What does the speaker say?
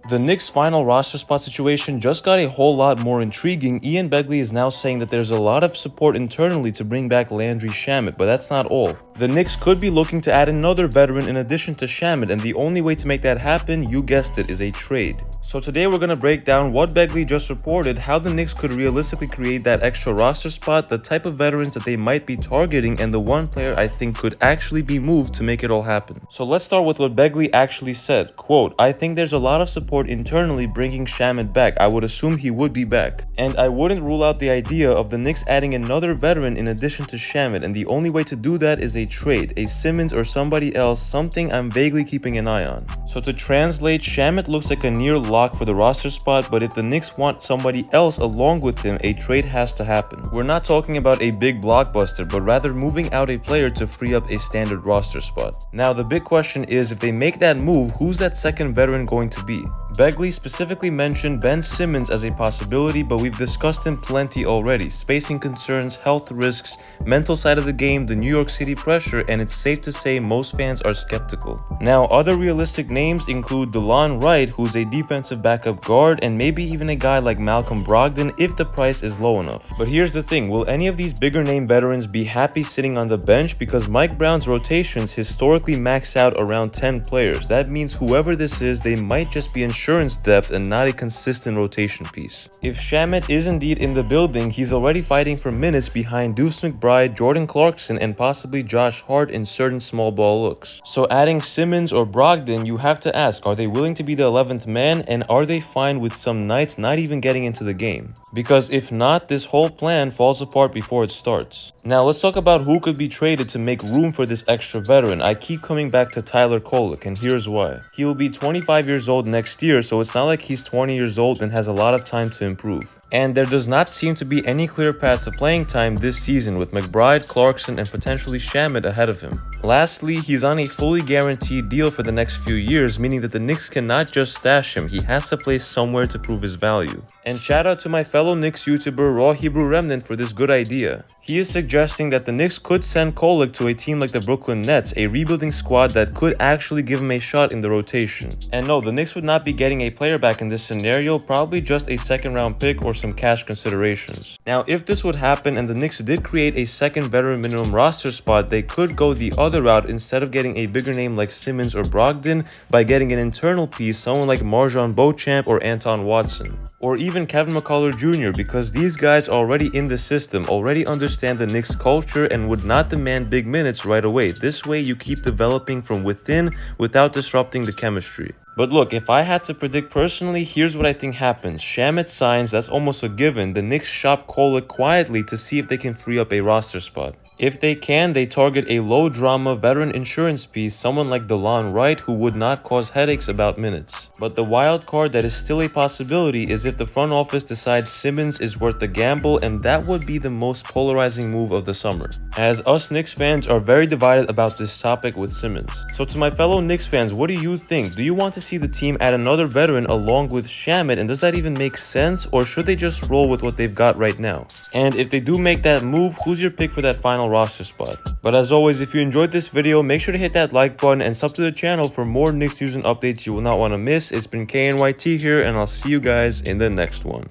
The Knicks' final roster spot situation just got a whole lot more intriguing. Ian Begley is now saying that there's a lot of support internally to bring back Landry Shamet, but that's not all. The Knicks could be looking to add another veteran in addition to Shamet, and the only way to make that happen, you guessed it, is a trade. So today we're going to break down what Begley just reported, how the Knicks could realistically create that extra roster spot, the type of veterans that they might be targeting, and the one player I think could actually be moved to make it all happen. So let's start with what Begley actually said. Quote, "I think there's a lot of support internally bringing Shamet back. I would assume he would be back. And I wouldn't rule out the idea of the Knicks adding another veteran in addition to Shamet, and the only way to do that is a trade, a Simmons or somebody else, something I'm vaguely keeping an eye on." So to translate, Shamet looks like a near lock for the roster spot, but if the Knicks want somebody else along with him, a trade has to happen. We're not talking about a big blockbuster, but rather moving out a player to free up a standard roster spot. Now the big question is, if they make that move, who's that second veteran going to be? Begley specifically mentioned Ben Simmons as a possibility, but we've discussed him plenty already. Spacing concerns, health risks, mental side of the game, the New York City pressure, and it's safe to say most fans are skeptical. Now, other realistic names include Delon Wright, who's a defensive backup guard, and maybe even a guy like Malcolm Brogdon if the price is low enough. But here's the thing, will any of these bigger name veterans be happy sitting on the bench? Because Mike Brown's rotations historically max out around 10 players. That means whoever this is, they might just be insurance depth and not a consistent rotation piece. If Shamet is indeed in the building, he's already fighting for minutes behind Deuce McBride, Jordan Clarkson, and possibly Josh Hart in certain small ball looks. So adding Simmons or Brogdon, you have to ask, are they willing to be the 11th man, and are they fine with some nights not even getting into the game? Because if not, this whole plan falls apart before it starts. Now let's talk about who could be traded to make room for this extra veteran. I keep coming back to Tyler Kolek, and here's why. He will be 25 years old next year, so it's not like he's 20 years old and has a lot of time to improve. And there does not seem to be any clear path to playing time this season, with McBride, Clarkson, and potentially Shamet ahead of him. Lastly, he's on a fully guaranteed deal for the next few years, meaning that the Knicks cannot just stash him. He has to play somewhere to prove his value. And shout out to my fellow Knicks YouTuber Raw Hebrew Remnant for this good idea. He is suggesting that the Knicks could send Kolek to a team like the Brooklyn Nets, a rebuilding squad that could actually give him a shot in the rotation. And no, the Knicks would not be getting a player back in this scenario, probably just a second-round pick or some cash considerations. Now, if this would happen and the Knicks did create a second veteran minimum roster spot, they could go the other route instead of getting a bigger name like Simmons or Brogdon by getting an internal piece, someone like Marjon Beauchamp or Anton Watson. Or even Kevin McCullough Jr., because these guys are already in the system, already understand the Knicks culture, and would not demand big minutes right away. This way you keep developing from within without disrupting the chemistry. But look, if I had to predict personally, here's what I think happens. Shamet signs, that's almost a given. The Knicks shop Kolek quietly to see if they can free up a roster spot. If they can, they target a low-drama veteran insurance piece, someone like Delon Wright, who would not cause headaches about minutes. But the wild card that is still a possibility is if the front office decides Simmons is worth the gamble, and that would be the most polarizing move of the summer, as us Knicks fans are very divided about this topic with Simmons. So to my fellow Knicks fans, what do you think? Do you want to see the team add another veteran along with Shamet, and does that even make sense, or should they just roll with what they've got right now? And if they do make that move, who's your pick for that final roster spot? But as always, if you enjoyed this video, make sure to hit that like button and sub to the channel for more Knicks news and updates you will not want to miss. It's been KNYT here, and I'll see you guys in the next one.